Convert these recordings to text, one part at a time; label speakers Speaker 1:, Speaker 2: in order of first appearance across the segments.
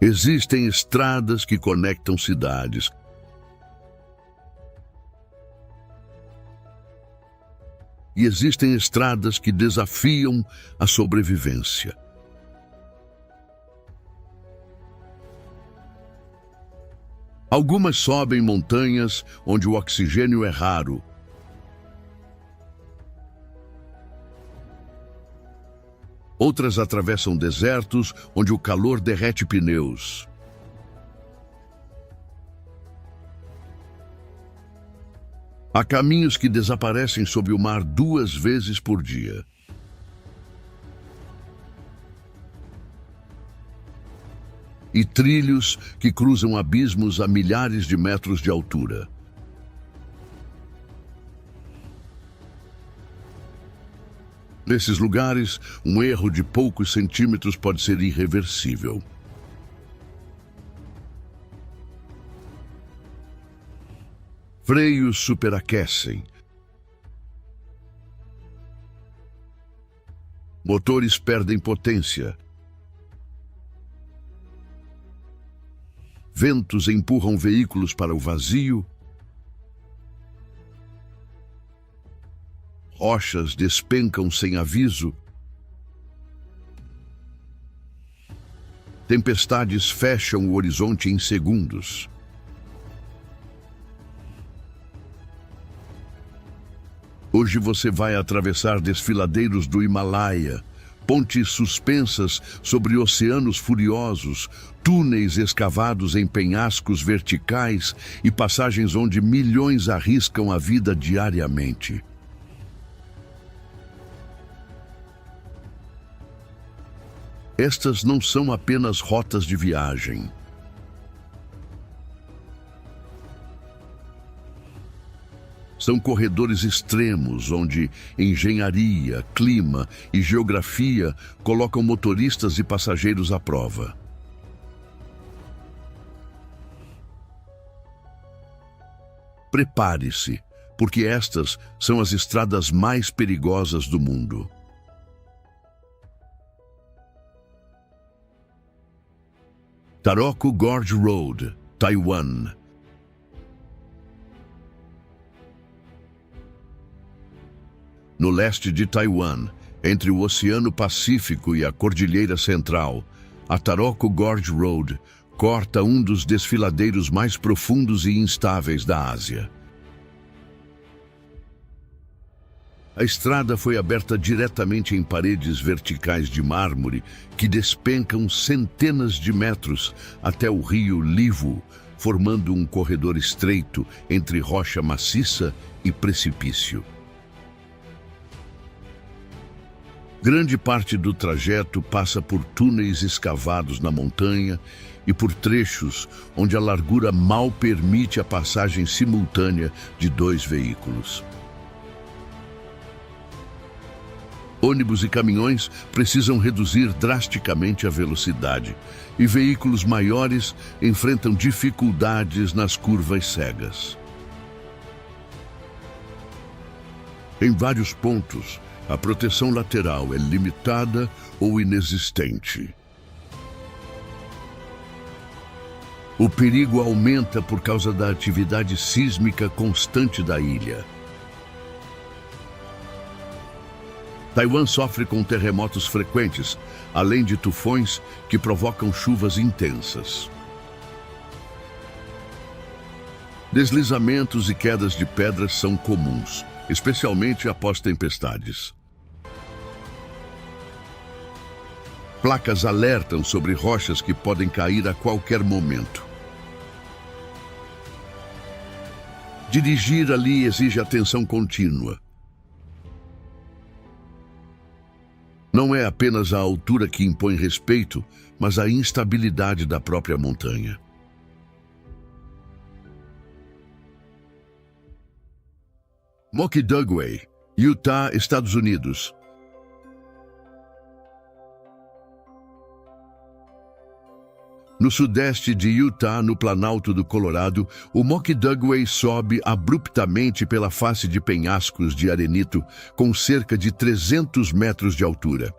Speaker 1: Existem estradas que conectam cidades. E existem estradas que desafiam a sobrevivência. Algumas sobem montanhas onde o oxigênio é raro. Outras atravessam desertos onde o calor derrete pneus. Há caminhos que desaparecem sob o mar 2 vezes por dia. E trilhos que cruzam abismos a milhares de metros de altura. Nesses lugares, um erro de poucos centímetros pode ser irreversível. Freios superaquecem. Motores perdem potência. Ventos empurram veículos para o vazio. Rochas despencam sem aviso. Tempestades fecham o horizonte em segundos. Hoje você vai atravessar desfiladeiros do Himalaia, pontes suspensas sobre oceanos furiosos, túneis escavados em penhascos verticais e passagens onde milhões arriscam a vida diariamente. Estas não são apenas rotas de viagem. São corredores extremos onde engenharia, clima e geografia colocam motoristas e passageiros à prova. Prepare-se, porque estas são as estradas mais perigosas do mundo. Taroko Gorge Road, Taiwan. No leste de Taiwan, entre o Oceano Pacífico e a Cordilheira Central, a Taroko Gorge Road corta um dos desfiladeiros mais profundos e instáveis da Ásia. A estrada foi aberta diretamente em paredes verticais de mármore que despencam centenas de metros até o rio Livu, formando um corredor estreito entre rocha maciça e precipício. Grande parte do trajeto passa por túneis escavados na montanha e por trechos onde a largura mal permite a passagem simultânea de 2 veículos. Ônibus e caminhões precisam reduzir drasticamente a velocidade, e veículos maiores enfrentam dificuldades nas curvas cegas. Em vários pontos, a proteção lateral é limitada ou inexistente. O perigo aumenta por causa da atividade sísmica constante da ilha. Taiwan sofre com terremotos frequentes, além de tufões que provocam chuvas intensas. Deslizamentos e quedas de pedras são comuns, especialmente após tempestades. Placas alertam sobre rochas que podem cair a qualquer momento. Dirigir ali exige atenção contínua. Não é apenas a altura que impõe respeito, mas a instabilidade da própria montanha. Mokdugway, Utah, Estados Unidos. No sudeste de Utah, no Planalto do Colorado, o Mokdugway sobe abruptamente pela face de penhascos de arenito com cerca de 300 metros de altura.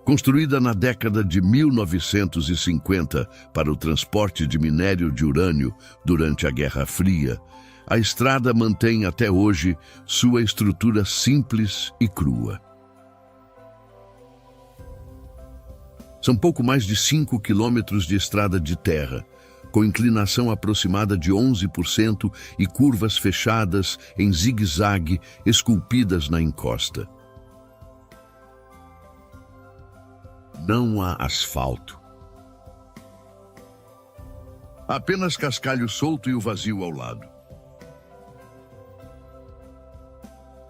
Speaker 1: Construída na década de 1950 para o transporte de minério de urânio durante a Guerra Fria, a estrada mantém até hoje sua estrutura simples e crua. São pouco mais de 5 quilômetros de estrada de terra, com inclinação aproximada de 11% e curvas fechadas em zigue-zague esculpidas na encosta. Não há asfalto. Apenas cascalho solto e o vazio ao lado.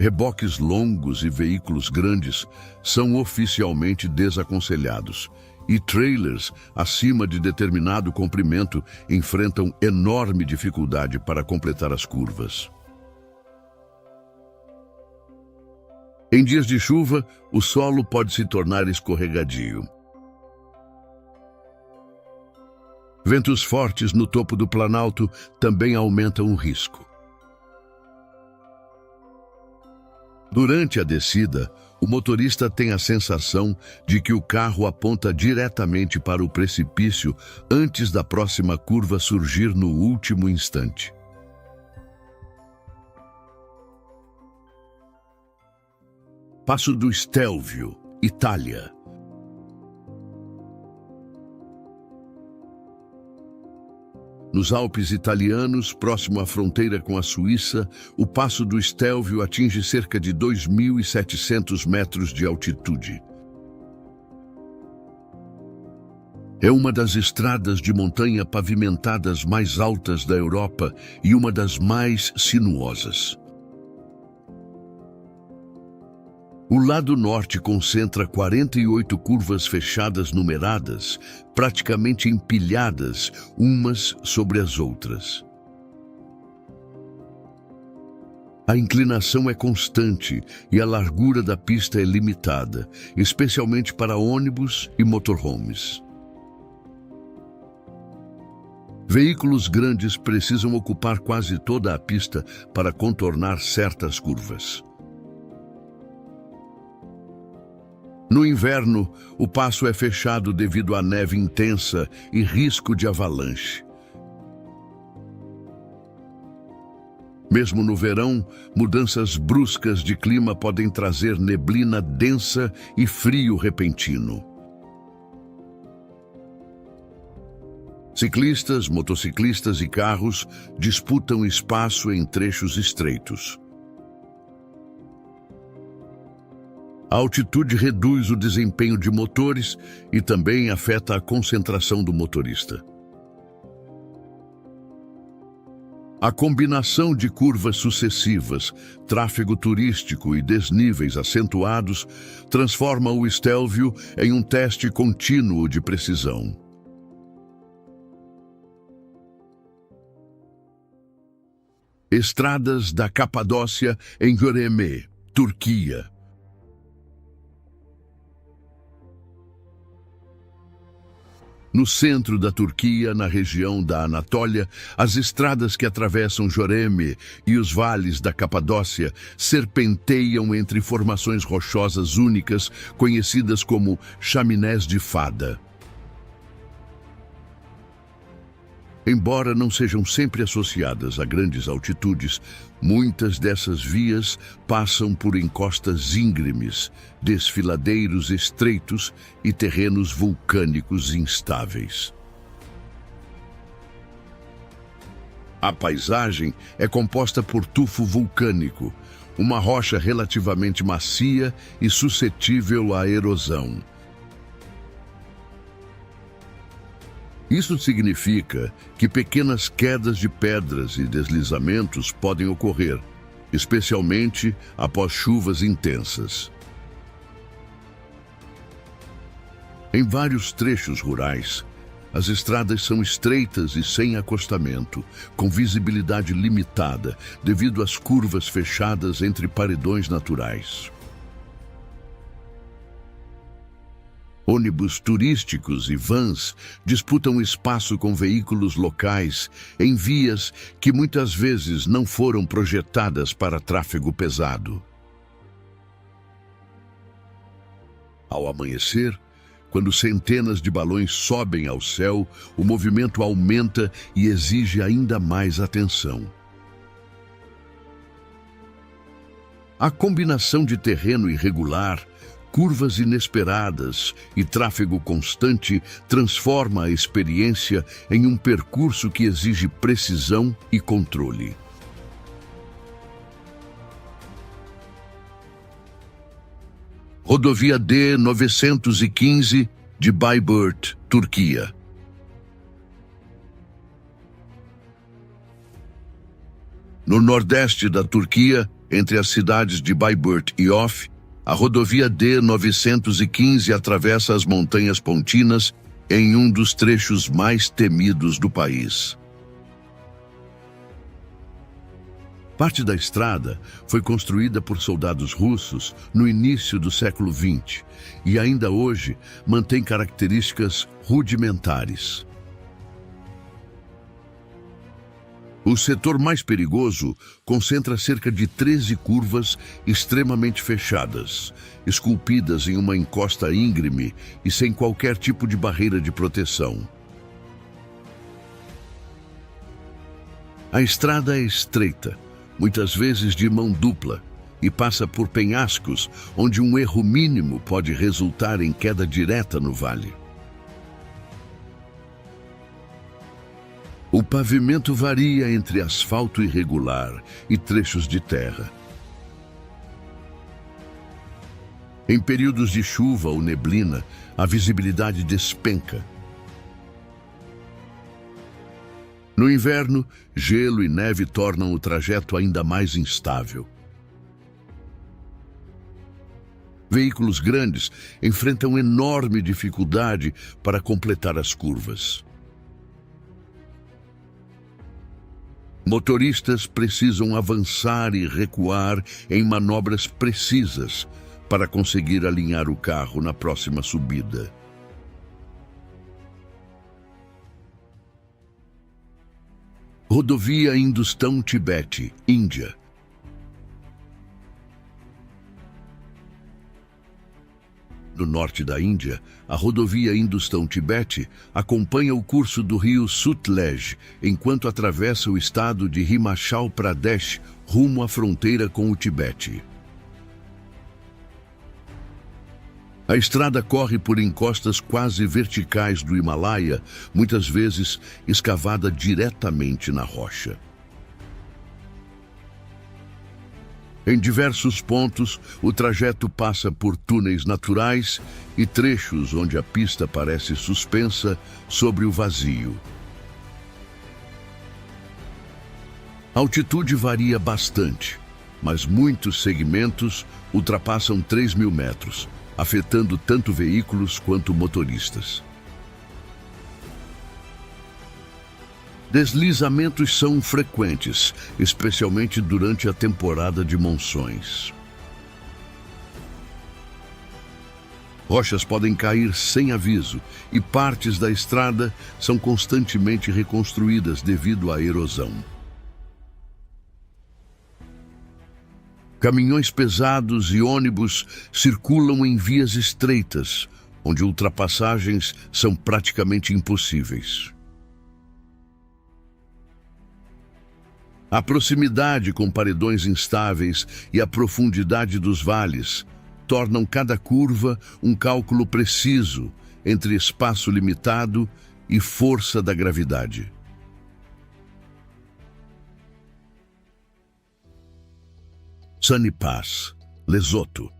Speaker 1: Reboques longos e veículos grandes são oficialmente desaconselhados, e trailers acima de determinado comprimento enfrentam enorme dificuldade para completar as curvas. Em dias de chuva, o solo pode se tornar escorregadio. Ventos fortes no topo do Planalto também aumentam o risco. Durante a descida, o motorista tem a sensação de que o carro aponta diretamente para o precipício antes da próxima curva surgir no último instante. Passo do Stelvio, Itália. Nos Alpes italianos, próximo à fronteira com a Suíça, o Passo do Stelvio atinge cerca de 2.700 metros de altitude. É uma das estradas de montanha pavimentadas mais altas da Europa e uma das mais sinuosas. O lado norte concentra 48 curvas fechadas numeradas, praticamente empilhadas umas sobre as outras. A inclinação é constante e a largura da pista é limitada, especialmente para ônibus e motorhomes. Veículos grandes precisam ocupar quase toda a pista para contornar certas curvas. No inverno, o passo é fechado devido à neve intensa e risco de avalanche. Mesmo no verão, mudanças bruscas de clima podem trazer neblina densa e frio repentino. Ciclistas, motociclistas e carros disputam espaço em trechos estreitos. A altitude reduz o desempenho de motores e também afeta a concentração do motorista. A combinação de curvas sucessivas, tráfego turístico e desníveis acentuados transforma o Stelvio em um teste contínuo de precisão. Estradas da Capadócia em Göreme, Turquia. No centro da Turquia, na região da Anatólia, as estradas que atravessam Göreme e os vales da Capadócia serpenteiam entre formações rochosas únicas, conhecidas como chaminés de fada. Embora não sejam sempre associadas a grandes altitudes, muitas dessas vias passam por encostas íngremes, desfiladeiros estreitos e terrenos vulcânicos instáveis. A paisagem é composta por tufo vulcânico, uma rocha relativamente macia e suscetível à erosão. Isso significa que pequenas quedas de pedras e deslizamentos podem ocorrer, especialmente após chuvas intensas. Em vários trechos rurais, as estradas são estreitas e sem acostamento, com visibilidade limitada devido às curvas fechadas entre paredões naturais. Ônibus turísticos e vans disputam espaço com veículos locais em vias que muitas vezes não foram projetadas para tráfego pesado. Ao amanhecer, Quando centenas de balões sobem ao céu, o movimento aumenta e exige ainda mais atenção. A combinação de terreno irregular, curvas inesperadas e tráfego constante transforma a experiência em um percurso que exige precisão e controle. Rodovia D-915 de Bayburt, Turquia. No nordeste da Turquia, entre as cidades de Bayburt e Of, a rodovia D-915 atravessa as Montanhas Pontinas em um dos trechos mais temidos do país. Parte da estrada foi construída por soldados russos no início do século XX e ainda hoje mantém características rudimentares. O setor mais perigoso concentra cerca de 13 curvas extremamente fechadas, esculpidas em uma encosta íngreme e sem qualquer tipo de barreira de proteção. A estrada é estreita, muitas vezes de mão dupla, e passa por penhascos onde um erro mínimo pode resultar em queda direta no vale. O pavimento varia entre asfalto irregular e trechos de terra. Em períodos de chuva ou neblina, a visibilidade despenca. No inverno, gelo e neve tornam o trajeto ainda mais instável. Veículos grandes enfrentam enorme dificuldade para completar as curvas. Motoristas precisam avançar e recuar em manobras precisas para conseguir alinhar o carro na próxima subida. Rodovia Hindustão-Tibete, Índia. No norte da Índia, a rodovia Hindustão-Tibete acompanha o curso do rio Sutlej enquanto atravessa o estado de Himachal Pradesh rumo à fronteira com o Tibete. A estrada corre por encostas quase verticais do Himalaia, muitas vezes escavada diretamente na rocha. Em diversos pontos, o trajeto passa por túneis naturais e trechos onde a pista parece suspensa sobre o vazio. A altitude varia bastante, mas muitos segmentos ultrapassam 3.000 metros, afetando tanto veículos quanto motoristas. Deslizamentos são frequentes, especialmente durante a temporada de monções. Rochas podem cair sem aviso e partes da estrada são constantemente reconstruídas devido à erosão. Caminhões pesados e ônibus circulam em vias estreitas, onde ultrapassagens são praticamente impossíveis. A proximidade com paredões instáveis e a profundidade dos vales tornam cada curva um cálculo preciso entre espaço limitado e força da gravidade. Sunny Pass, Lesoto.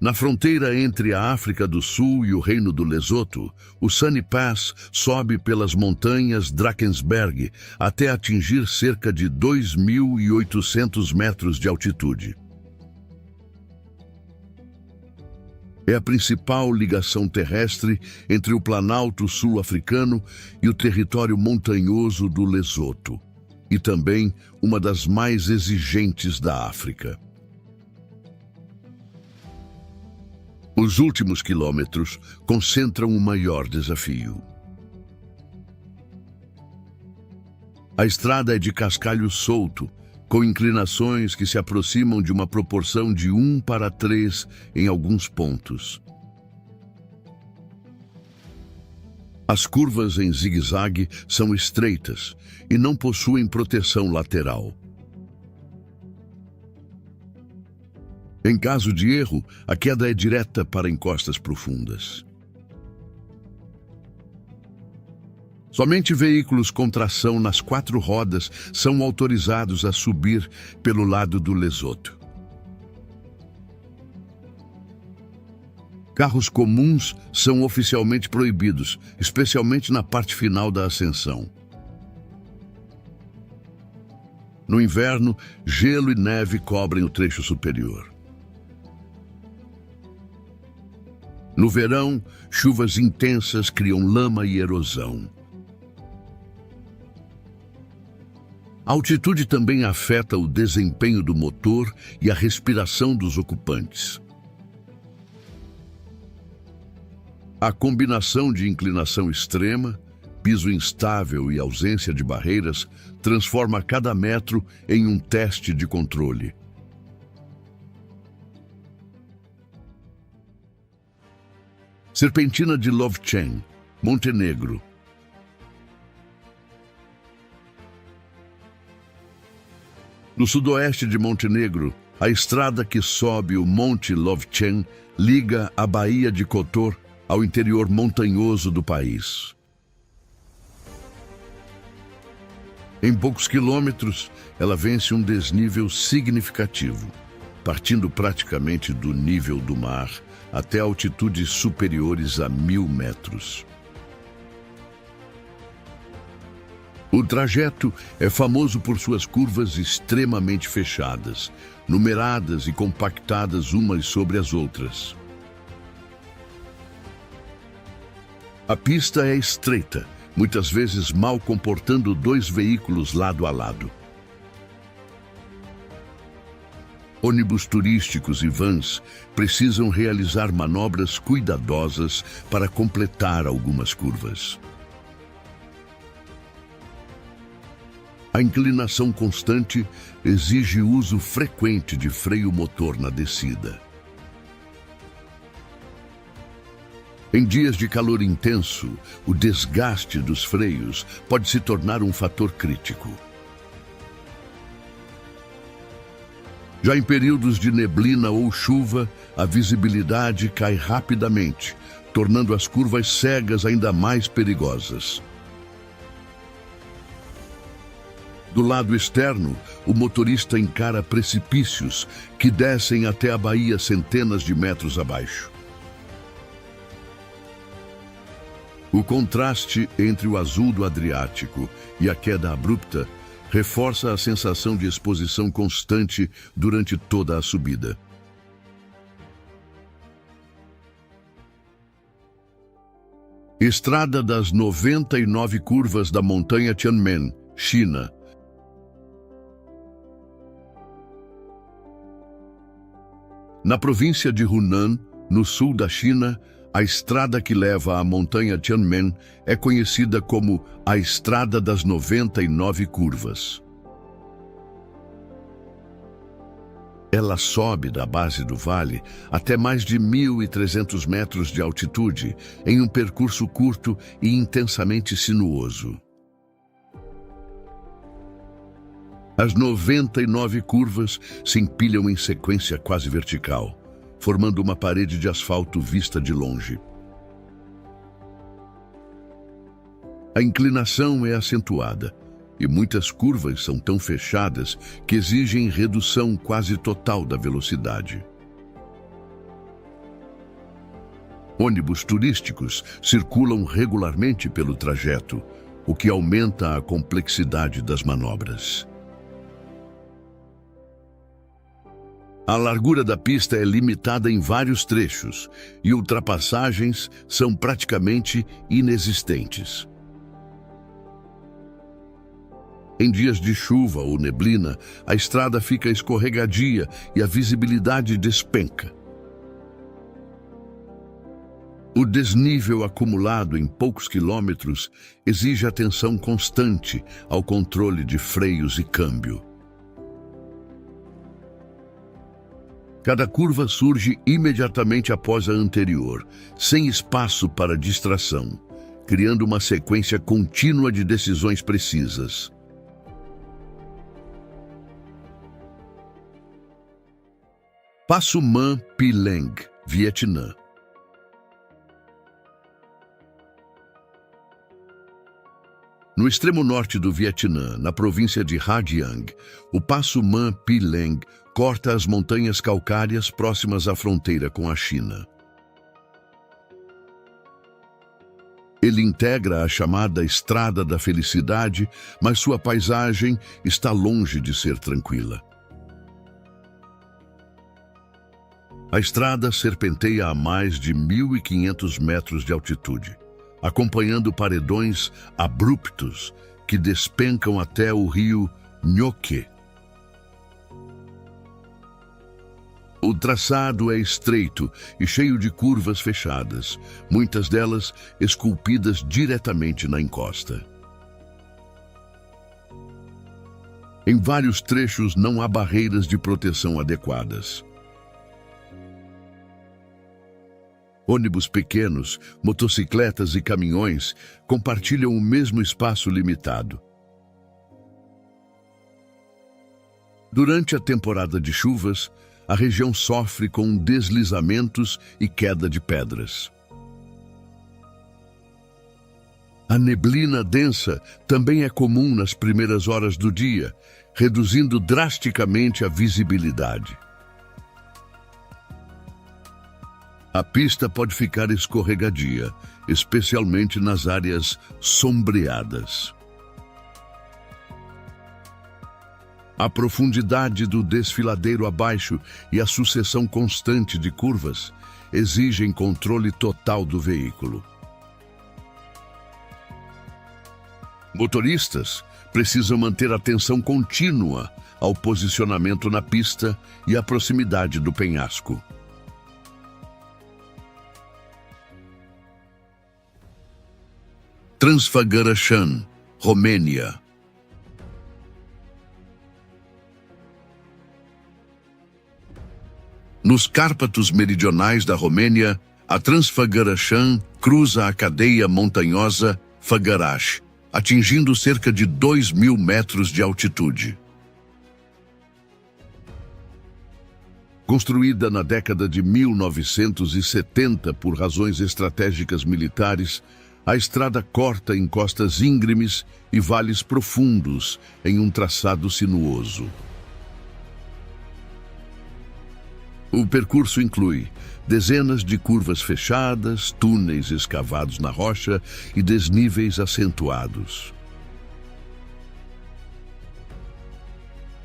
Speaker 1: Na fronteira entre a África do Sul e o Reino do Lesoto, o Sunny Pass sobe pelas montanhas Drakensberg até atingir cerca de 2.800 metros de altitude. É a principal ligação terrestre entre o Planalto sul-africano e o território montanhoso do Lesoto, e também uma das mais exigentes da África. Os últimos quilômetros concentram o maior desafio. A estrada é de cascalho solto, com inclinações que se aproximam de uma proporção de 1:3 em alguns pontos. As curvas em zigue-zague são estreitas e não possuem proteção lateral. Em caso de erro, a queda é direta para encostas profundas. Somente veículos com tração nas 4 rodas são autorizados a subir pelo lado do Lesoto. Carros comuns são oficialmente proibidos, especialmente na parte final da ascensão. No inverno, gelo e neve cobrem o trecho superior. No verão, chuvas intensas criam lama e erosão. A altitude também afeta o desempenho do motor e a respiração dos ocupantes. A combinação de inclinação extrema, piso instável e ausência de barreiras transforma cada metro em um teste de controle. Serpentina de Lovćen, Montenegro. No sudoeste de Montenegro, a estrada que sobe o Monte Lovćen liga a Baía de Kotor ao interior montanhoso do país. Em poucos quilômetros, ela vence um desnível significativo, partindo praticamente do nível do mar até altitudes superiores a 1000 metros. O trajeto é famoso por suas curvas extremamente fechadas, numeradas e compactadas umas sobre as outras. A pista é estreita, muitas vezes mal comportando 2 veículos lado a lado. Ônibus turísticos e vans precisam realizar manobras cuidadosas para completar algumas curvas. A inclinação constante exige uso frequente de freio motor na descida. Em dias de calor intenso, o desgaste dos freios pode se tornar um fator crítico. Já em períodos de neblina ou chuva, a visibilidade cai rapidamente, tornando as curvas cegas ainda mais perigosas. Do lado externo, o motorista encara precipícios que descem até a baía centenas de metros abaixo. O contraste entre o azul do Adriático e a queda abrupta reforça a sensação de exposição constante durante toda a subida. Estrada das 99 curvas da montanha Tianmen, China. Na província de Hunan, no sul da China, a estrada que leva à montanha Tianmen é conhecida como a Estrada das 99 Curvas. Ela sobe da base do vale até mais de 1.300 metros de altitude em um percurso curto e intensamente sinuoso. As 99 curvas se empilham em sequência quase vertical, formando uma parede de asfalto vista de longe. A inclinação é acentuada e muitas curvas são tão fechadas que exigem redução quase total da velocidade. Ônibus turísticos circulam regularmente pelo trajeto, o que aumenta a complexidade das manobras. A largura da pista é limitada em vários trechos e ultrapassagens são praticamente inexistentes. Em dias de chuva ou neblina, a estrada fica escorregadia e a visibilidade despenca. O desnível acumulado em poucos quilômetros exige atenção constante ao controle de freios e câmbio. Cada curva surge imediatamente após a anterior, sem espaço para distração, criando uma sequência contínua de decisões precisas. Passo Man Pi Leng, Vietnã. No extremo norte do Vietnã, na província de Ha Giang, o Passo Man Pi Leng corta as montanhas calcárias próximas à fronteira com a China. Ele integra a chamada Estrada da Felicidade, mas sua paisagem está longe de ser tranquila. A estrada serpenteia a mais de 1.500 metros de altitude, acompanhando paredões abruptos que despencam até o rio Nhoque. O traçado é estreito e cheio de curvas fechadas, muitas delas esculpidas diretamente na encosta. Em vários trechos não há barreiras de proteção adequadas. Ônibus pequenos, motocicletas e caminhões compartilham o mesmo espaço limitado. Durante a temporada de chuvas, a região sofre com deslizamentos e queda de pedras. A neblina densa também é comum nas primeiras horas do dia, reduzindo drasticamente a visibilidade. A pista pode ficar escorregadia, especialmente nas áreas sombreadas. A profundidade do desfiladeiro abaixo e a sucessão constante de curvas exigem controle total do veículo. Motoristas precisam manter atenção contínua ao posicionamento na pista e à proximidade do penhasco. Transfăgărășan, Romênia. Nos Cárpatos meridionais da Romênia, a Transfăgărășan cruza a cadeia montanhosa Făgăraș, atingindo cerca de 2.000 metros de altitude. Construída na década de 1970 por razões estratégicas militares, a estrada corta encostas íngremes e vales profundos em um traçado sinuoso. O percurso inclui dezenas de curvas fechadas, túneis escavados na rocha e desníveis acentuados.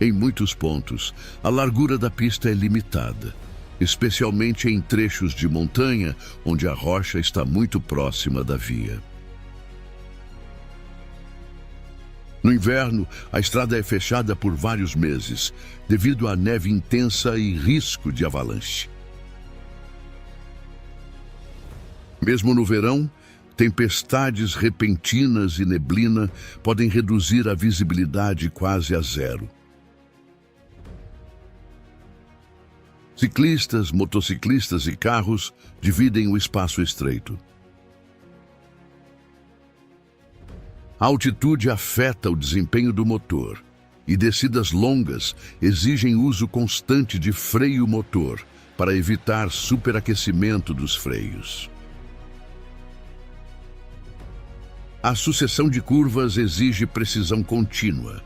Speaker 1: Em muitos pontos, a largura da pista é limitada, especialmente em trechos de montanha onde a rocha está muito próxima da via. No inverno, a estrada é fechada por vários meses, devido à neve intensa e risco de avalanche. Mesmo no verão, tempestades repentinas e neblina podem reduzir a visibilidade quase a zero. Ciclistas, motociclistas e carros dividem o espaço estreito. A altitude afeta o desempenho do motor e descidas longas exigem uso constante de freio motor para evitar superaquecimento dos freios. A sucessão de curvas exige precisão contínua.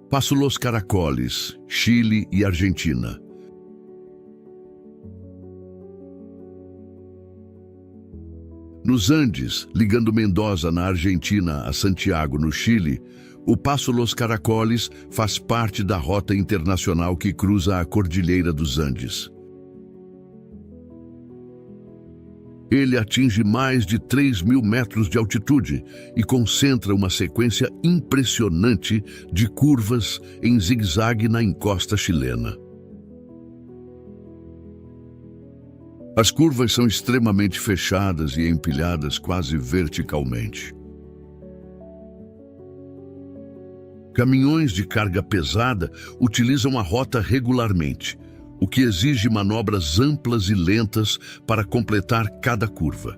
Speaker 1: Passo Los Caracoles, Chile e Argentina. Nos Andes, ligando Mendoza, na Argentina, a Santiago, no Chile, o Passo Los Caracoles faz parte da rota internacional que cruza a Cordilheira dos Andes. Ele atinge mais de 3.000 metros de altitude e concentra uma sequência impressionante de curvas em zigue-zague na encosta chilena. As curvas são extremamente fechadas e empilhadas quase verticalmente. Caminhões de carga pesada utilizam a rota regularmente, o que exige manobras amplas e lentas para completar cada curva.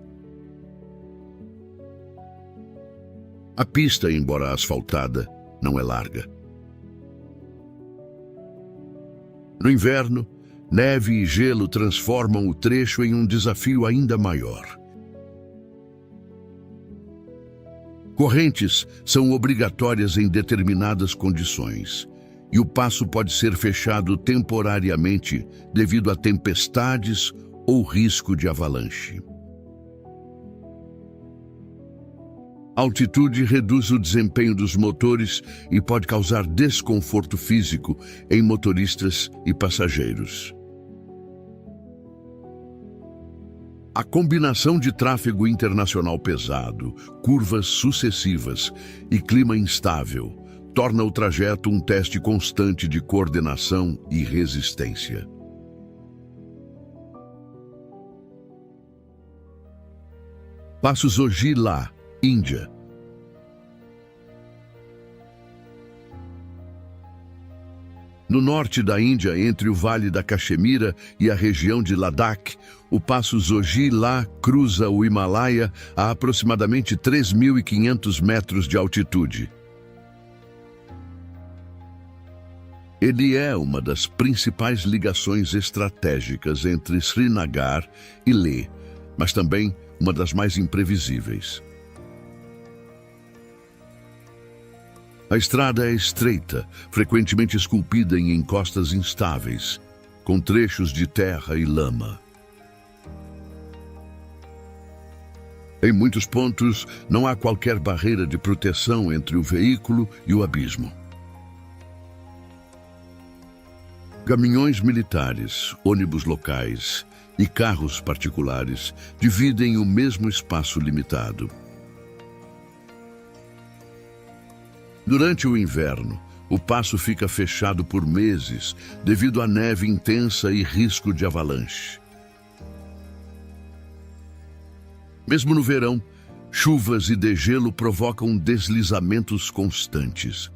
Speaker 1: A pista, embora asfaltada, não é larga. No inverno, neve e gelo transformam o trecho em um desafio ainda maior. Correntes são obrigatórias em determinadas condições, e o passo pode ser fechado temporariamente devido a tempestades ou risco de avalanche. A altitude reduz o desempenho dos motores e pode causar desconforto físico em motoristas e passageiros. A combinação de tráfego internacional pesado, curvas sucessivas e clima instável torna o trajeto um teste constante de coordenação e resistência. Passo Zojila, Índia. No norte da Índia, entre o Vale da Caxemira e a região de Ladakh, o passo Zojila cruza o Himalaia a aproximadamente 3.500 metros de altitude. Ele é uma das principais ligações estratégicas entre Srinagar e Leh, mas também uma das mais imprevisíveis. A estrada é estreita, frequentemente esculpida em encostas instáveis, com trechos de terra e lama. Em muitos pontos, não há qualquer barreira de proteção entre o veículo e o abismo. Caminhões militares, ônibus locais e carros particulares dividem o mesmo espaço limitado. Durante o inverno, o passo fica fechado por meses devido à neve intensa e risco de avalanche. Mesmo no verão, chuvas e degelo provocam deslizamentos constantes.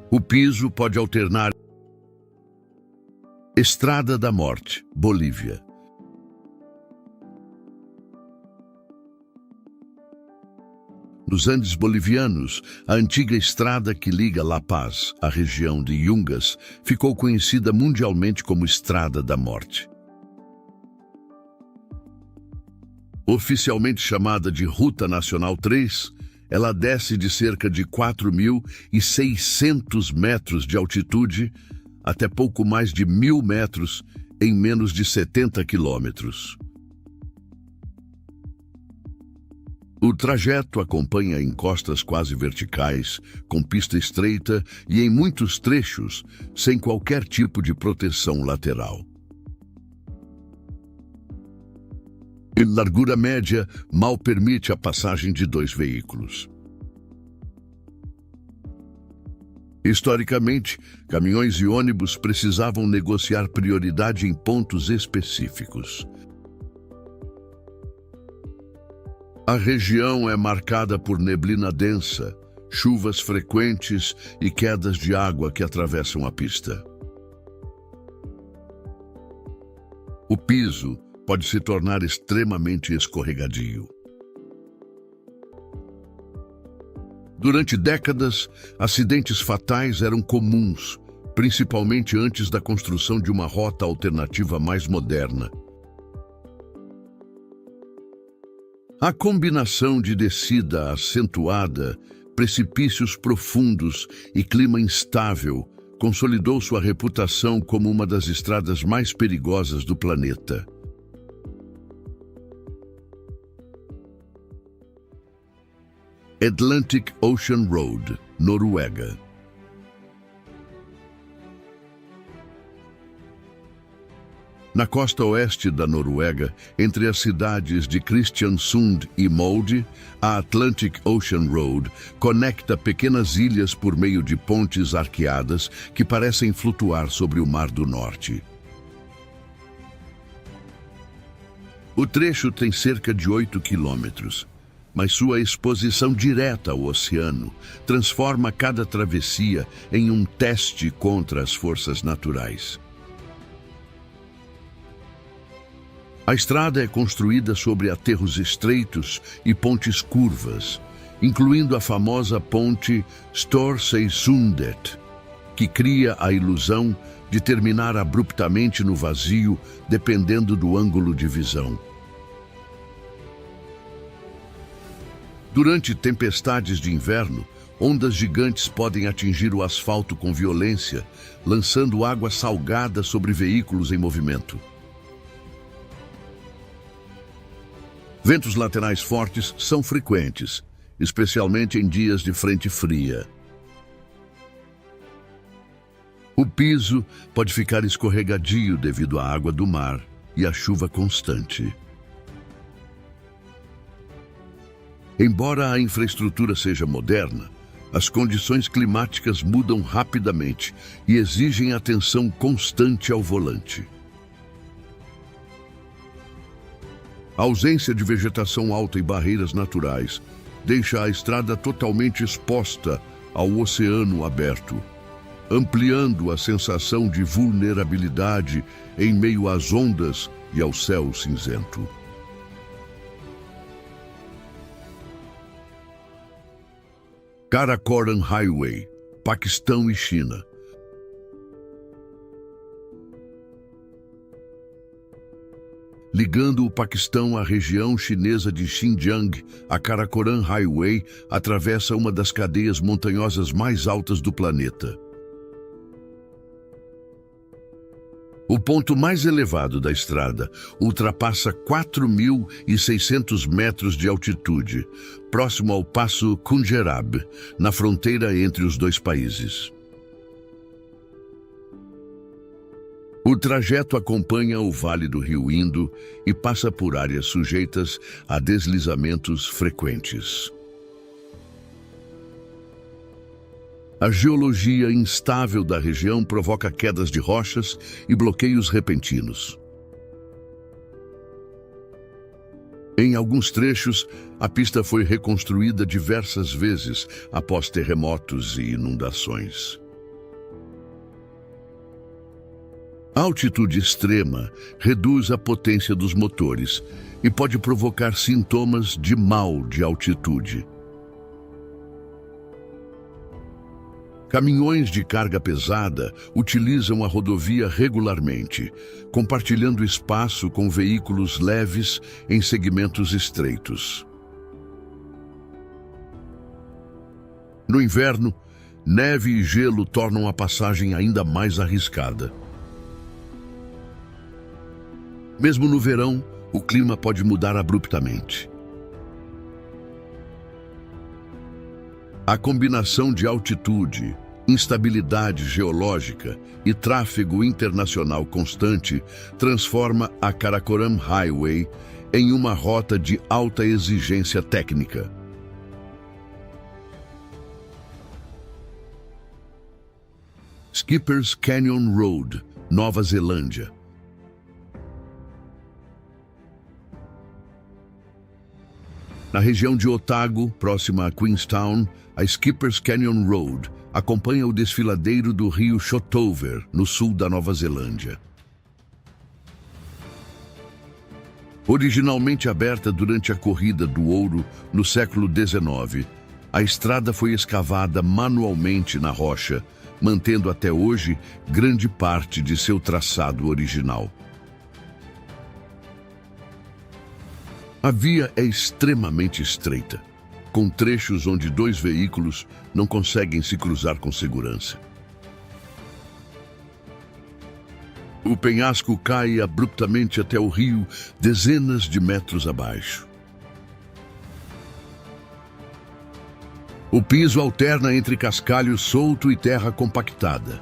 Speaker 1: O piso pode alternar. Estrada da Morte, Bolívia. Nos Andes bolivianos, a antiga estrada que liga La Paz à região de Yungas ficou conhecida mundialmente como Estrada da Morte. Oficialmente chamada de Ruta Nacional 3, ela desce de cerca de 4.600 metros de altitude até pouco mais de 1.000 metros em menos de 70 quilômetros. O trajeto acompanha encostas quase verticais, com pista estreita e, em muitos trechos, sem qualquer tipo de proteção lateral. A largura média mal permite a passagem de 2 veículos. Historicamente, caminhões e ônibus precisavam negociar prioridade em pontos específicos. A região é marcada por neblina densa, chuvas frequentes e quedas de água que atravessam a pista. O piso pode se tornar extremamente escorregadio. Durante décadas, acidentes fatais eram comuns, principalmente antes da construção de uma rota alternativa mais moderna. A combinação de descida acentuada, precipícios profundos e clima instável consolidou sua reputação como uma das estradas mais perigosas do planeta. Atlantic Ocean Road, Noruega. Na costa oeste da Noruega, entre as cidades de Kristiansund e Molde, a Atlantic Ocean Road conecta pequenas ilhas por meio de pontes arqueadas que parecem flutuar sobre o Mar do Norte. O trecho tem cerca de 8 quilômetros. mas sua exposição direta ao oceano transforma cada travessia em um teste contra as forças naturais. A estrada é construída sobre aterros estreitos e pontes curvas, incluindo a famosa ponte Storsøysundet, que cria a ilusão de terminar abruptamente no vazio, dependendo do ângulo de visão. Durante tempestades de inverno, ondas gigantes podem atingir o asfalto com violência, lançando água salgada sobre veículos em movimento. Ventos laterais fortes são frequentes, especialmente em dias de frente fria. O piso pode ficar escorregadio devido à água do mar e à chuva constante. Embora a infraestrutura seja moderna, as condições climáticas mudam rapidamente e exigem atenção constante ao volante. A ausência de vegetação alta e barreiras naturais deixa a estrada totalmente exposta ao oceano aberto, ampliando a sensação de vulnerabilidade em meio às ondas e ao céu cinzento. Karakoram Highway, Paquistão e China. Ligando o Paquistão à região chinesa de Xinjiang, a Karakoram Highway atravessa uma das cadeias montanhosas mais altas do planeta. O ponto mais elevado da estrada ultrapassa 4.600 metros de altitude, próximo ao Passo Khunjerab, na fronteira entre os dois países. O trajeto acompanha o Vale do Rio Indo e passa por áreas sujeitas a deslizamentos frequentes. A geologia instável da região provoca quedas de rochas e bloqueios repentinos. Em alguns trechos, a pista foi reconstruída diversas vezes após terremotos e inundações. A altitude extrema reduz a potência dos motores e pode provocar sintomas de mal de altitude. Caminhões de carga pesada utilizam a rodovia regularmente, compartilhando espaço com veículos leves em segmentos estreitos. No inverno, neve e gelo tornam a passagem ainda mais arriscada. Mesmo no verão, o clima pode mudar abruptamente. A combinação de altitude, instabilidade geológica e tráfego internacional constante transforma a Karakoram Highway em uma rota de alta exigência técnica. Skipper's Canyon Road, Nova Zelândia. Na região de Otago, próxima a Queenstown, a Skipper's Canyon Road acompanha o desfiladeiro do rio Shotover, no sul da Nova Zelândia. Originalmente aberta durante a Corrida do Ouro no século XIX, a estrada foi escavada manualmente na rocha, mantendo até hoje grande parte de seu traçado original. A via é extremamente estreita, com trechos onde dois veículos não conseguem se cruzar com segurança. O penhasco cai abruptamente até o rio, dezenas de metros abaixo. O piso alterna entre cascalho solto e terra compactada.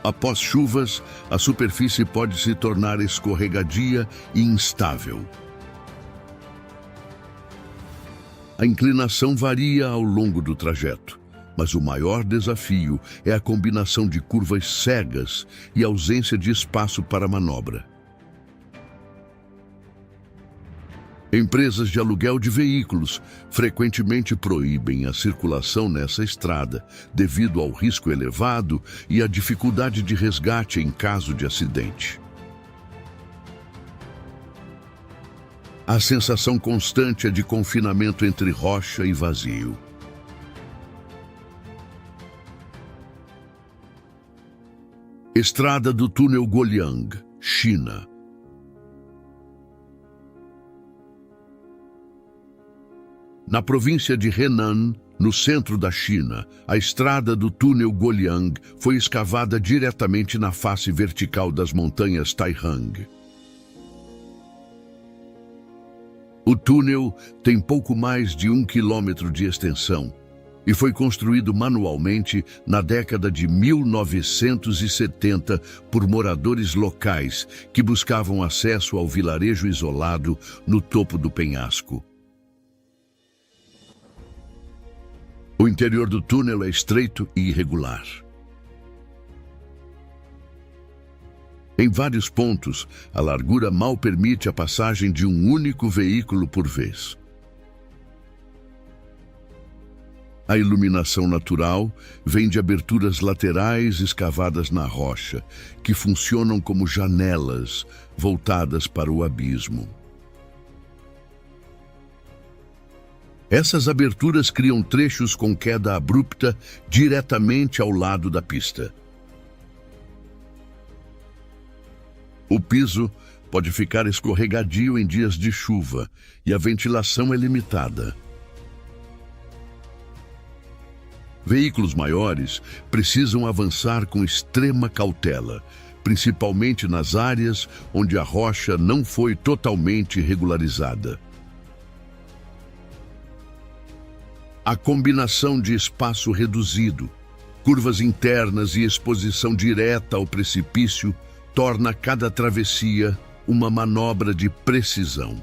Speaker 1: Após chuvas, a superfície pode se tornar escorregadia e instável. A inclinação varia ao longo do trajeto, mas o maior desafio é a combinação de curvas cegas e ausência de espaço para manobra. Empresas de aluguel de veículos frequentemente proíbem a circulação nessa estrada devido ao risco elevado e à dificuldade de resgate em caso de acidente. A sensação constante é de confinamento entre rocha e vazio. Estrada do Túnel Guoliang, China. Na província de Henan, no centro da China, a estrada do túnel Guoliang foi escavada diretamente na face vertical das montanhas Taihang. O túnel tem pouco mais de 1 quilômetro de extensão e foi construído manualmente na década de 1970 por moradores locais que buscavam acesso ao vilarejo isolado no topo do penhasco. O interior do túnel é estreito e irregular. Em vários pontos, a largura mal permite a passagem de um único veículo por vez. A iluminação natural vem de aberturas laterais escavadas na rocha, que funcionam como janelas voltadas para o abismo. Essas aberturas criam trechos com queda abrupta diretamente ao lado da pista. O piso pode ficar escorregadio em dias de chuva e a ventilação é limitada. Veículos maiores precisam avançar com extrema cautela, principalmente nas áreas onde a rocha não foi totalmente regularizada. A combinação de espaço reduzido, curvas internas e exposição direta ao precipício torna cada travessia uma manobra de precisão.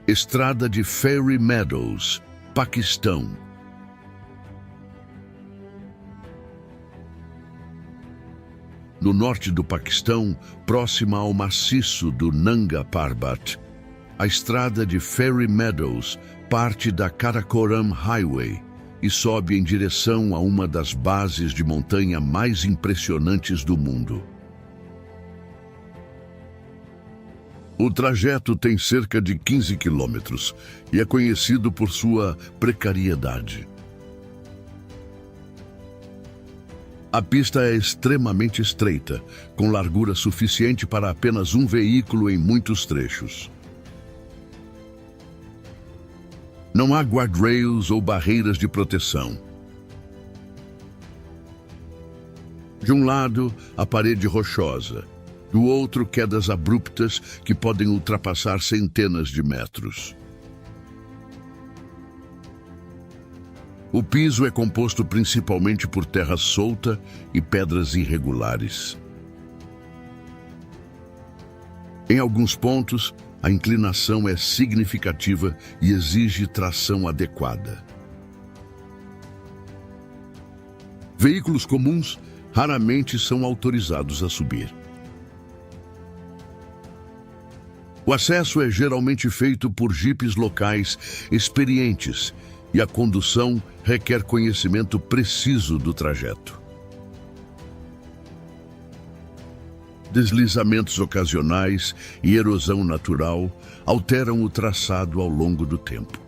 Speaker 1: Estrada de Fairy Meadows, Paquistão. No norte do Paquistão, próxima ao maciço do Nanga Parbat, a estrada de Fairy Meadows parte da Karakoram Highway e sobe em direção a uma das bases de montanha mais impressionantes do mundo. O trajeto tem cerca de 15 quilômetros e é conhecido por sua precariedade. A pista é extremamente estreita, com largura suficiente para apenas um veículo em muitos trechos. Não há guardrails ou barreiras de proteção. De um lado, a parede rochosa. Do outro, quedas abruptas que podem ultrapassar centenas de metros. O piso é composto principalmente por terra solta e pedras irregulares. Em alguns pontos, a inclinação é significativa e exige tração adequada. Veículos comuns raramente são autorizados a subir. O acesso é geralmente feito por jipes locais experientes e a condução requer conhecimento preciso do trajeto. Deslizamentos ocasionais e erosão natural alteram o traçado ao longo do tempo.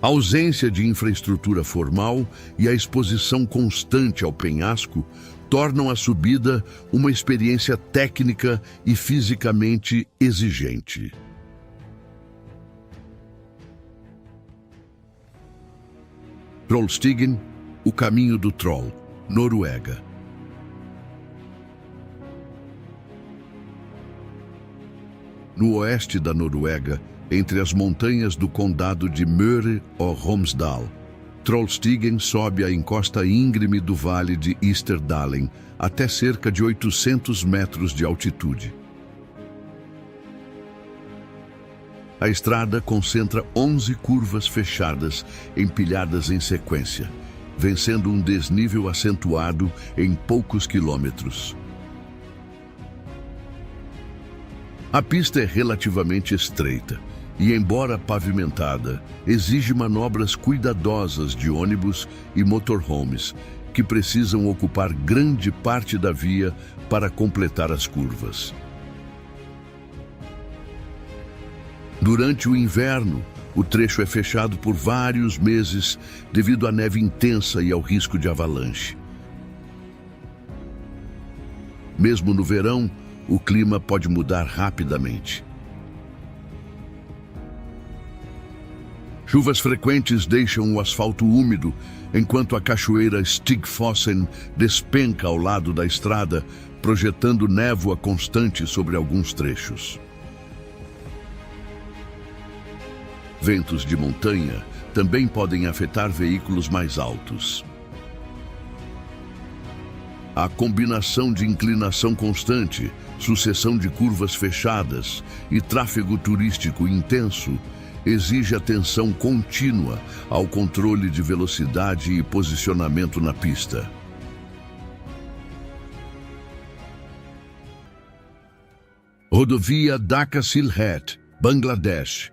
Speaker 1: A ausência de infraestrutura formal e a exposição constante ao penhasco tornam a subida uma experiência técnica e fisicamente exigente. Trollstigen, o caminho do Troll, Noruega. No oeste da Noruega, entre as montanhas do condado de Møre og Romsdal, Trollstigen sobe a encosta íngreme do vale de Isterdalen até cerca de 800 metros de altitude. A estrada concentra 11 curvas fechadas, empilhadas em sequência, vencendo um desnível acentuado em poucos quilômetros. A pista é relativamente estreita e, embora pavimentada, exige manobras cuidadosas de ônibus e motorhomes, que precisam ocupar grande parte da via para completar as curvas. Durante o inverno, o trecho é fechado por vários meses devido à neve intensa e ao risco de avalanche. Mesmo no verão, o clima pode mudar rapidamente. Chuvas frequentes deixam o asfalto úmido, enquanto a cachoeira Stigfossen despenca ao lado da estrada, projetando névoa constante sobre alguns trechos. Ventos de montanha também podem afetar veículos mais altos. A combinação de inclinação constante, sucessão de curvas fechadas e tráfego turístico intenso exige atenção contínua ao controle de velocidade e posicionamento na pista. Rodovia Dhaka Sylhet, Bangladesh.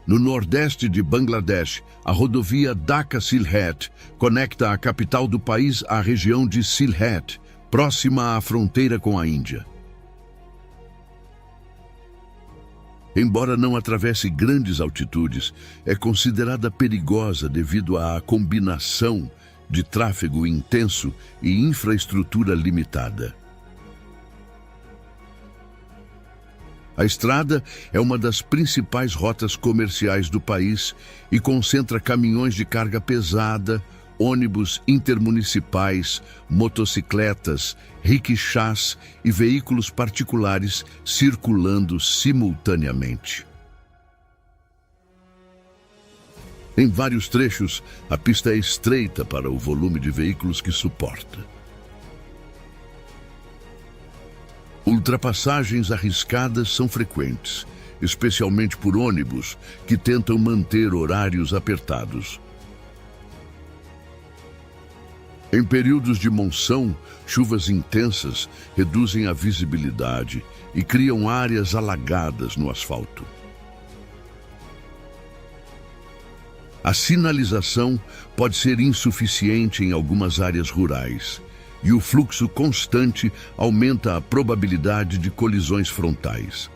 Speaker 1: No nordeste de Bangladesh, a rodovia Dhaka Sylhet conecta a capital do país à região de Sylhet, próxima à fronteira com a Índia. Embora não atravesse grandes altitudes, é considerada perigosa devido à combinação de tráfego intenso e infraestrutura limitada. A estrada é uma das principais rotas comerciais do país e concentra caminhões de carga pesada, ônibus intermunicipais, motocicletas, riquixás e veículos particulares circulando simultaneamente. Em vários trechos, a pista é estreita para o volume de veículos que suporta. Ultrapassagens arriscadas são frequentes, especialmente por ônibus que tentam manter horários apertados. Em períodos de monção, chuvas intensas reduzem a visibilidade e criam áreas alagadas no asfalto. A sinalização pode ser insuficiente em algumas áreas rurais, e o fluxo constante aumenta a probabilidade de colisões frontais.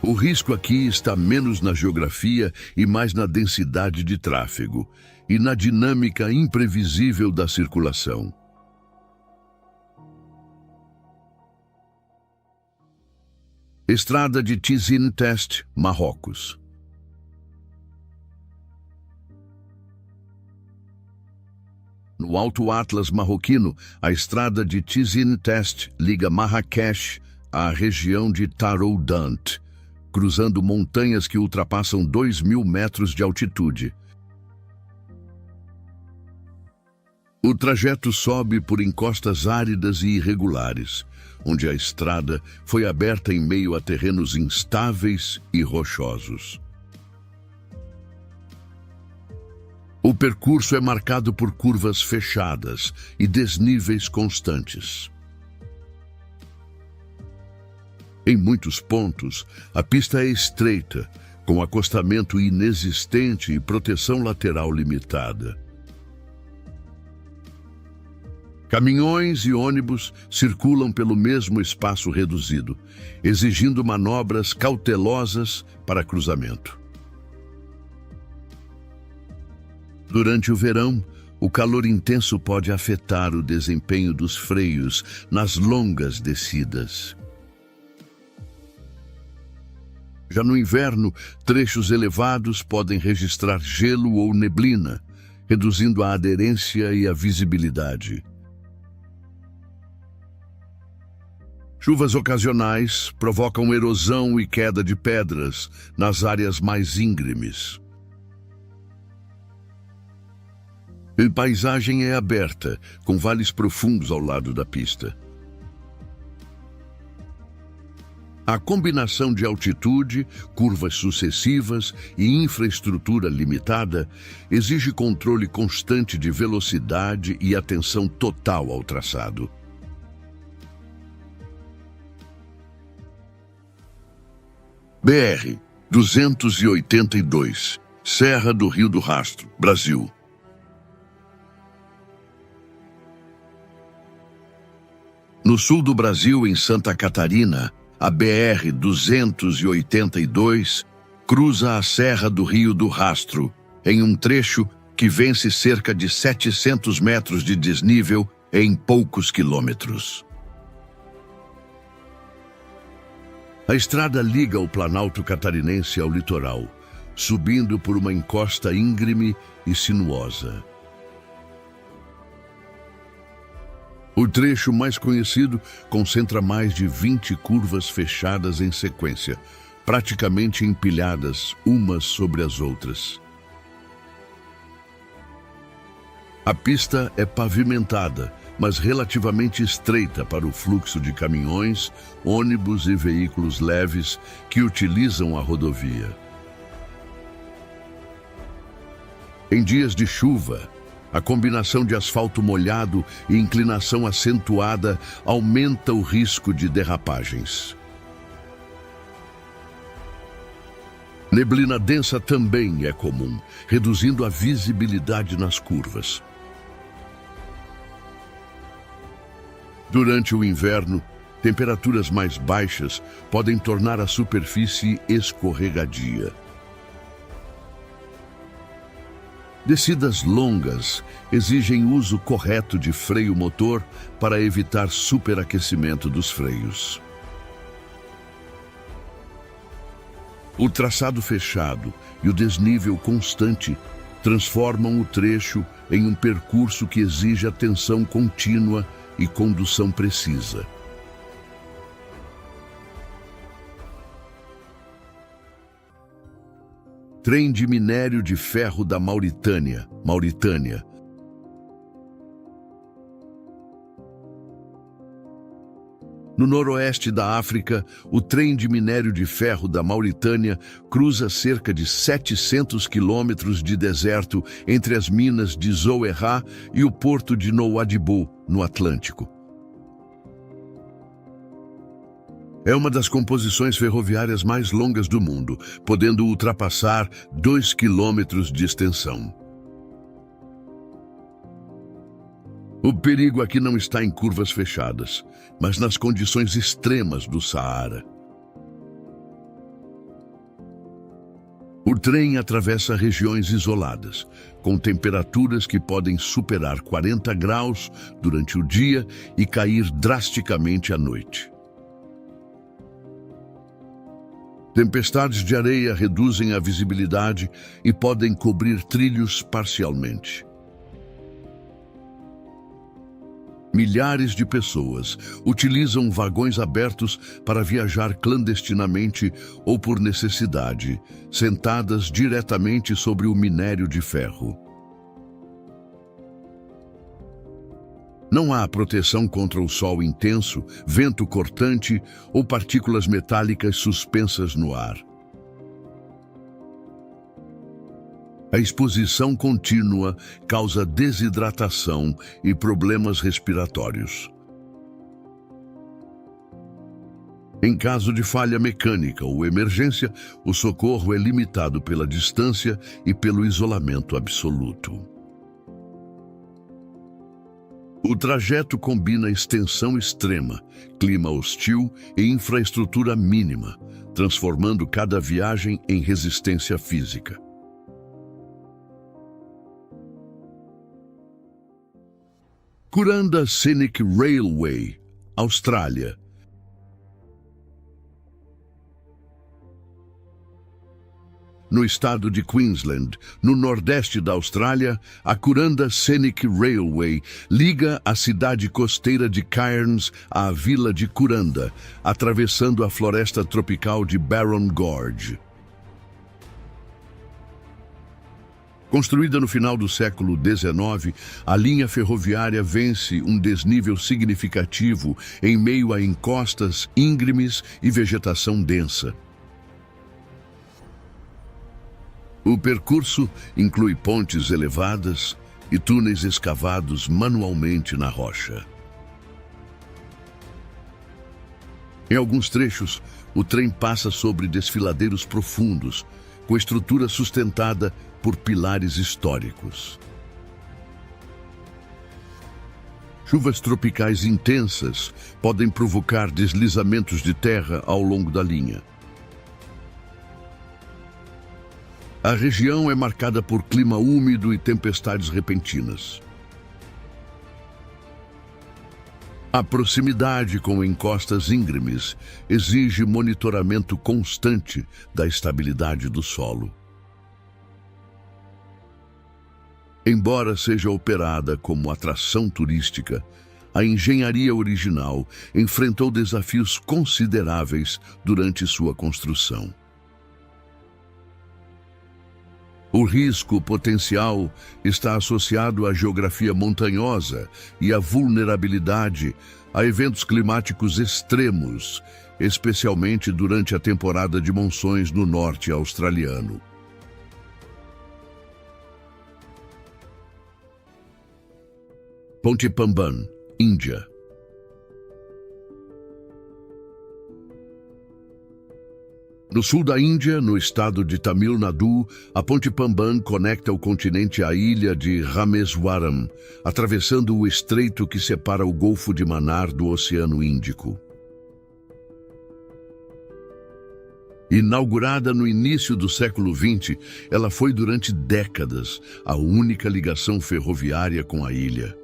Speaker 1: O risco aqui está menos na geografia e mais na densidade de tráfego e na dinâmica imprevisível da circulação. Estrada de Tizi Test, Marrocos. No Alto Atlas marroquino, a estrada de Tizi Test liga Marrakech à região de Taroudant, cruzando montanhas que ultrapassam 2.000 metros de altitude. O trajeto sobe por encostas áridas e irregulares, onde a estrada foi aberta em meio a terrenos instáveis e rochosos. O percurso é marcado por curvas fechadas e desníveis constantes. Em muitos pontos, a pista é estreita, com acostamento inexistente e proteção lateral limitada. Caminhões e ônibus circulam pelo mesmo espaço reduzido, exigindo manobras cautelosas para cruzamento. Durante o verão, o calor intenso pode afetar o desempenho dos freios nas longas descidas. Já no inverno, trechos elevados podem registrar gelo ou neblina, reduzindo a aderência e a visibilidade. Chuvas ocasionais provocam erosão e queda de pedras nas áreas mais íngremes. A paisagem é aberta, com vales profundos ao lado da pista. A combinação de altitude, curvas sucessivas e infraestrutura limitada exige controle constante de velocidade e atenção total ao traçado. BR-282, Serra do Rio do Rastro, Brasil. No sul do Brasil, em Santa Catarina, a BR-282 cruza a Serra do Rio do Rastro, em um trecho que vence cerca de 700 metros de desnível em poucos quilômetros. A estrada liga o Planalto Catarinense ao litoral, subindo por uma encosta íngreme e sinuosa. O trecho mais conhecido concentra mais de 20 curvas fechadas em sequência, praticamente empilhadas umas sobre as outras. A pista é pavimentada, mas relativamente estreita para o fluxo de caminhões, ônibus e veículos leves que utilizam a rodovia. Em dias de chuva, a combinação de asfalto molhado e inclinação acentuada aumenta o risco de derrapagens. Neblina densa também é comum, reduzindo a visibilidade nas curvas. Durante o inverno, temperaturas mais baixas podem tornar a superfície escorregadia. Descidas longas exigem uso correto de freio motor para evitar superaquecimento dos freios. O traçado fechado e o desnível constante transformam o trecho em um percurso que exige atenção contínua e condução precisa. Trem de minério de ferro da Mauritânia. No noroeste da África, o trem de minério de ferro da Mauritânia cruza cerca de 700 quilômetros de deserto entre as minas de Zouerra e o porto de Nouadhibou, no Atlântico. É uma das composições ferroviárias mais longas do mundo, podendo ultrapassar 2 quilômetros de extensão. O perigo aqui não está em curvas fechadas, mas nas condições extremas do Saara. O trem atravessa regiões isoladas, com temperaturas que podem superar 40 graus durante o dia e cair drasticamente à noite. Tempestades de areia reduzem a visibilidade e podem cobrir trilhos parcialmente. Milhares de pessoas utilizam vagões abertos para viajar clandestinamente ou por necessidade, sentadas diretamente sobre o minério de ferro. Não há proteção contra o sol intenso, vento cortante ou partículas metálicas suspensas no ar. A exposição contínua causa desidratação e problemas respiratórios. Em caso de falha mecânica ou emergência, o socorro é limitado pela distância e pelo isolamento absoluto. O trajeto combina extensão extrema, clima hostil e infraestrutura mínima, transformando cada viagem em resistência física. Kuranda Scenic Railway, Austrália. No estado de Queensland, no nordeste da Austrália, a Kuranda Scenic Railway liga a cidade costeira de Cairns à vila de Kuranda, atravessando a floresta tropical de Barron Gorge. Construída no final do século XIX, a linha ferroviária vence um desnível significativo em meio a encostas íngremes e vegetação densa. O percurso inclui pontes elevadas e túneis escavados manualmente na rocha. Em alguns trechos, o trem passa sobre desfiladeiros profundos, com estrutura sustentada por pilares históricos. Chuvas tropicais intensas podem provocar deslizamentos de terra ao longo da linha. A região é marcada por clima úmido e tempestades repentinas. A proximidade com encostas íngremes exige monitoramento constante da estabilidade do solo. Embora seja operada como atração turística, a engenharia original enfrentou desafios consideráveis durante sua construção. O risco potencial está associado à geografia montanhosa e à vulnerabilidade a eventos climáticos extremos, especialmente durante a temporada de monções no norte australiano. Ponte Pamban, Índia. No sul da Índia, no estado de Tamil Nadu, a Ponte Pamban conecta o continente à ilha de Rameswaram, atravessando o estreito que separa o Golfo de Mannar do Oceano Índico. Inaugurada no início do século XX, ela foi durante décadas a única ligação ferroviária com a ilha.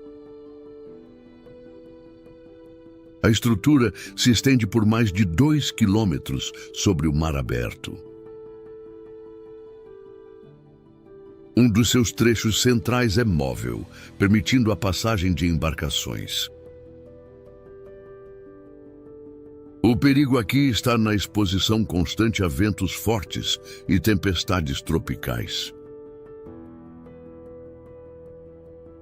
Speaker 1: A estrutura se estende por mais de 2 quilômetros sobre o mar aberto. Um dos seus trechos centrais é móvel, permitindo a passagem de embarcações. O perigo aqui está na exposição constante a ventos fortes e tempestades tropicais.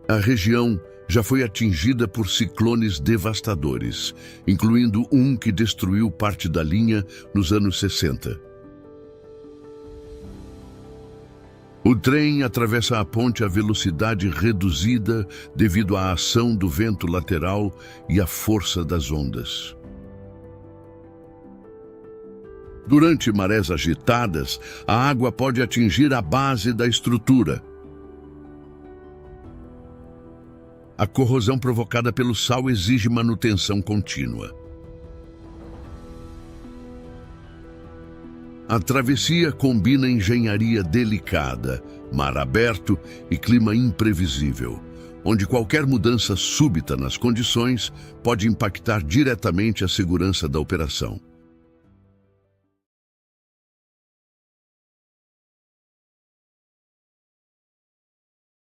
Speaker 1: A região já foi atingida por ciclones devastadores, incluindo um que destruiu parte da linha nos anos 60. O trem atravessa a ponte a velocidade reduzida devido à ação do vento lateral e à força das ondas. Durante marés agitadas, a água pode atingir a base da estrutura. A corrosão provocada pelo sal exige manutenção contínua. A travessia combina engenharia delicada, mar aberto e clima imprevisível, onde qualquer mudança súbita nas condições pode impactar diretamente a segurança da operação.